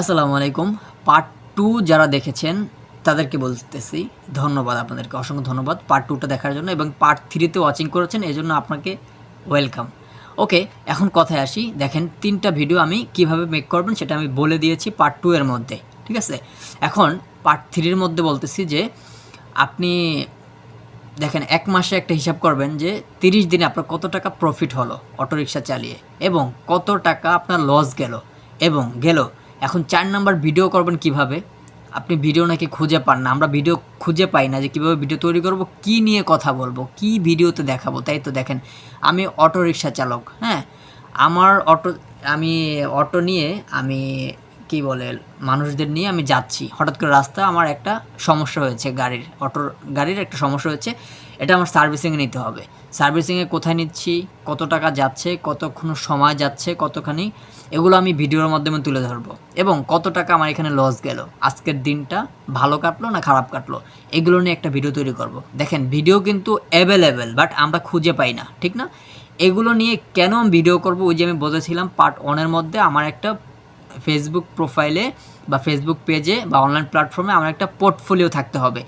আসসালামু আলাইকুম। পার্ট 2 যারা দেখেছেন তাদেরকে বলতেছি ধন্যবাদ, আপনাদেরকে অসংখ্য ধন্যবাদ পার্ট 2টা দেখার জন্য এবং পার্ট 3 তে ওয়াচিং করেছেন এজন্য আপনাকে ওয়েলকাম। ওকে, এখন কথায় আসি। দেখেন 3টা ভিডিও আমি কিভাবে মেক করবেন সেটা আমি বলে দিয়েছি পার্ট 2 এর মধ্যে, ঠিক আছে? এখন পার্ট 3 এর মধ্যে বলতেছি যে আপনি দেখেন 1 মাসে একটা হিসাব করবেন যে 30 দিনে আপনার কত টাকা প্রফিট হলো অটোরিকশা চালিয়ে এবং কত টাকা আপনার লস গেল। এখন 4 নাম্বার ভিডিও করবেন কিভাবে? আপনি ভিডিও নাকি খুঁজে পান না। আমরা ভিডিও খুঁজে পাই না যে কীভাবে ভিডিও তৈরি করব, কী নিয়ে কথা বলবো, কী ভিডিওতে দেখাবো। তাই তো দেখেন আমি অটোরিকশা চালক, হ্যাঁ? আমি অটো নিয়ে আমি কী বলে মানুষদের নিয়ে আমি যাচ্ছি। হঠাৎ করে রাস্তায় আমার একটা সমস্যা হয়েছে, গাড়ির একটা সমস্যা হয়েছে। এটা আমার সার্ভিসিংয়ে নিতে হবে। সার্ভিসিংয়ে কোথায় নিচ্ছি, কত টাকা যাচ্ছে, কতক্ষণ সময় যাচ্ছে, কতখানি, এগুলো আমি ভিডিওর মাধ্যমে তুলে ধরবো এবং কত টাকা আমার এখানে লস গেল, আজকের দিনটা ভালো কাটলো না খারাপ কাটলো, এগুলো নিয়ে একটা ভিডিও তৈরি করব। দেখেন ভিডিও কিন্তু অ্যাভেলেবেল, বাট আমরা খুঁজে পাই না, ঠিক না? এগুলো নিয়ে কেন আমি ভিডিও করব? ওই যে আমি বলেছিলাম পার্ট 1 এর মধ্যে আমার একটা ফেসবুক প্রোফাইলে বা ফেসবুক পেজে বা অনলাইন প্ল্যাটফর্মে আমার একটা পোর্টফোলিও থাকতে হবে।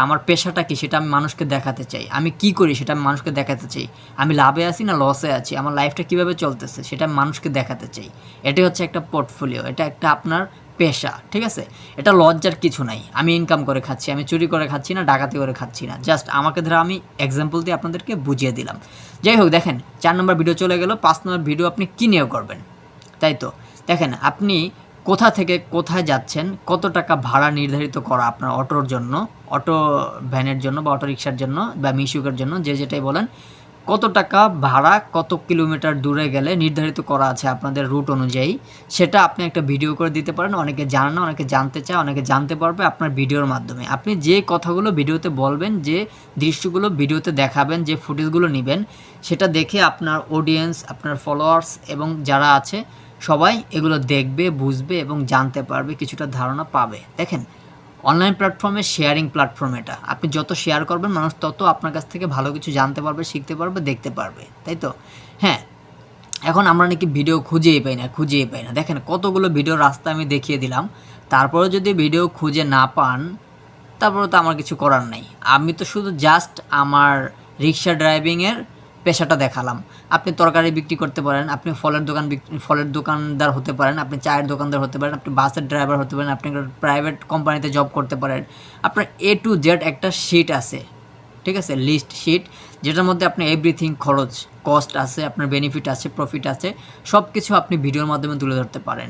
আমার পেশাটা কী সেটা আমি মানুষকে দেখাতে চাই। আমি কী করি সেটা আমি মানুষকে দেখাতে চাই। আমি লাভে আছি না লসে আছি, আমার লাইফটা কীভাবে চলতেছে সেটা আমি মানুষকে দেখাতে চাই। এটাই হচ্ছে একটা পোর্টফোলিও, এটা একটা আপনার পেশা, ঠিক আছে? এটা লজ্জার কিছু নাই। আমি ইনকাম করে খাচ্ছি, আমি চুরি করে খাচ্ছি না, ডাকাতি করে খাচ্ছি না। জাস্ট আমাকে ধরে আমি এক্সাম্পল দিয়ে আপনাদেরকে বুঝিয়ে দিলাম। যাই হোক, দেখেন 4 নম্বর ভিডিও চলে গেল। 5 নম্বর ভিডিও আপনি কী নিয়ে করবেন, তাই তো? দেখেন আপনি কোথা থেকে কোথায় যাচ্ছেন, কত টাকা ভাড়া নির্ধারিত করা আপনার অটোর জন্য, অটো ভ্যানের জন্য বা অটোরিকশার জন্য বা মিশুকের জন্য, যে যেটাই বলেন, কত টাকা ভাড়া কত কিলোমিটার দূরে গেলে নির্ধারিত করা আছে আপনাদের রুট অনুযায়ী। সেটা আপনি একটা ভিডিও করে দিতে পারেন। অনেকে জানে না, অনেকে জানতে চায়, অনেকে জানতে পারবে আপনার ভিডিওর মাধ্যমে। আপনি যে কথাগুলো ভিডিওতে বলবেন, যে দৃশ্যগুলো ভিডিওতে দেখাবেন, যে ফুটেজগুলো নেবেন, সেটা দেখে আপনার অডিয়েন্স, আপনার ফলোয়ার্স এবং যারা আছে সবাই এগুলো দেখবে, বুঝবে এবং জানতে পারবে, কিছুটা ধারণা পাবে। দেখেন অনলাইন প্ল্যাটফর্মে শেয়ারিং প্ল্যাটফর্ম এটা। আপনি যত শেয়ার করবেন মানুষ তত আপনার কাছ থেকে ভালো কিছু জানতে পারবে, শিখতে পারবে, দেখতে পারবে, তাই তো? হ্যাঁ, এখন আমরা নাকি ভিডিও খুঁজেই পাই না। দেখেন কতগুলো ভিডিও রাস্তা আমি দেখিয়ে দিলাম, তারপরেও যদি ভিডিও খুঁজে না পান তারপরে তো আমার কিছু করার নাই। আমি তো শুধু জাস্ট আমার রিক্সা ড্রাইভিংয়ের পেশাটা দেখালাম। আপনি তরকারি বিক্রি করতে পারেন, আপনি ফলের দোকানদার হতে পারেন, আপনি চায়ের দোকানদার হতে পারেন, আপনি বাসের ড্রাইভার হতে পারেন, আপনি প্রাইভেট কোম্পানিতে জব করতে পারেন। আপনার A to Z একটা শিট আছে, ঠিক আছে? লিস্ট শিট, যেটার মধ্যে আপনি এভরিথিং খরচ, কস্ট আছে, আপনার বেনিফিট আছে, প্রফিট আছে, সব কিছু আপনি ভিডিওর মাধ্যমে তুলে ধরতে পারেন।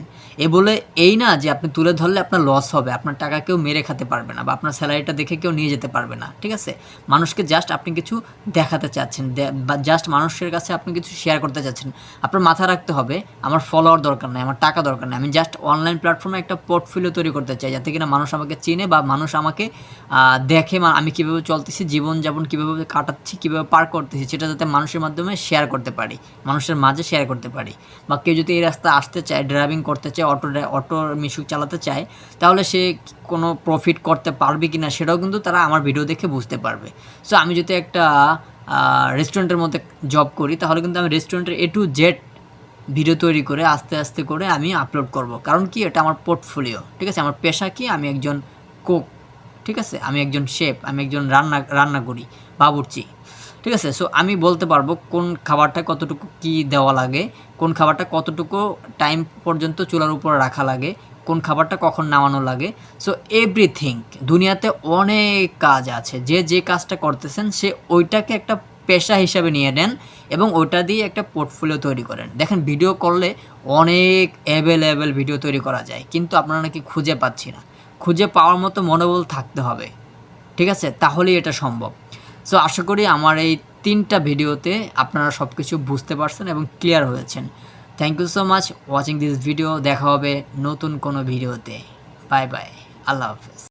বলে এই না যে আপনি তুলে ধরলে আপনার লস হবে, আপনার টাকা কেউ মেরে খেতে পারবে না বা আপনার স্যালারিটা দেখে কেউ নিয়ে যেতে পারবে না, ঠিক আছে? মানুষকে জাস্ট আপনি কিছু দেখাতে চাচ্ছেন বা জাস্ট মানুষের কাছে আপনি কিছু শেয়ার করতে চাচ্ছেন। আপনার মাথায় রাখতে হবে আমার ফলোয়ার দরকার নেই, আমার টাকা দরকার নেই। আমি জাস্ট অনলাইন প্ল্যাটফর্মে একটা পোর্টফোলিও তৈরি করতে চাই, যাতে কিনা মানুষ আমাকে চিনে বা মানুষ আমাকে দেখে আমি কীভাবে চলতেছি, জীবনযাপন কীভাবে কাটাচ্ছি, কীভাবে পার করতেছি, সেটা যাতে মানুষের মাধ্যমে শেয়ার করতে পারি, মানুষের মাঝে শেয়ার করতে পারি। বা কেউ যদি এই রাস্তায় আসতে চায়, ড্রাইভিং করতে চায়, অটো মিশুক চালাতে চায়, তাহলে সে কোনো প্রফিট করতে পারবে কি না সেটাও কিন্তু তারা আমার ভিডিও দেখে বুঝতে পারবে। সো আমি যদি একটা রেস্টুরেন্টের মধ্যে জব করি, তাহলে কিন্তু আমি রেস্টুরেন্টের A to Z ভিডিও তৈরি করে আস্তে আস্তে করে আমি আপলোড করব। কারণ কি, এটা আমার পোর্টফোলিও, ঠিক আছে? আমার পেশা কি, আমি একজন কুক, ঠিক আছে? আমি একজন শেফ, আমি একজন রান্না করি, বাবুর্চি, ঠিক আছে? সো আমি বলতে পারবো কোন খাবারটা কতটুকু কী দেওয়া লাগে, কোন খাবারটা কতটুকু টাইম পর্যন্ত চুলার উপরে রাখা লাগে, কোন খাবারটা কখন নামানো লাগে। সো এভরিথিং, দুনিয়াতে অনেক কাজ আছে, যে কাজটা করতেছেন সে ওইটাকে একটা পেশা হিসাবে নিয়ে নেন এবং ওইটা দিয়ে একটা পোর্টফোলিও তৈরি করেন। দেখেন ভিডিও করলে অনেক অ্যাভেলেবেল ভিডিও তৈরি করা যায়, কিন্তু আপনারা নাকি খুঁজে পাচ্ছি না। খুঁজে পাওয়ার মতো মনোবল থাকতে হবে, ঠিক আছে? তাহলেই এটা সম্ভব। সো আশা করি আমার এই 3টা ভিডিওতে আপনারা সব কিছু বুঝতে পারছেন এবং ক্লিয়ার হয়েছেন। Thank you so much watching this video. দেখা হবে নতুন কোনো ভিডিওতে। বাই বাই, আল্লাহ হাফেজ।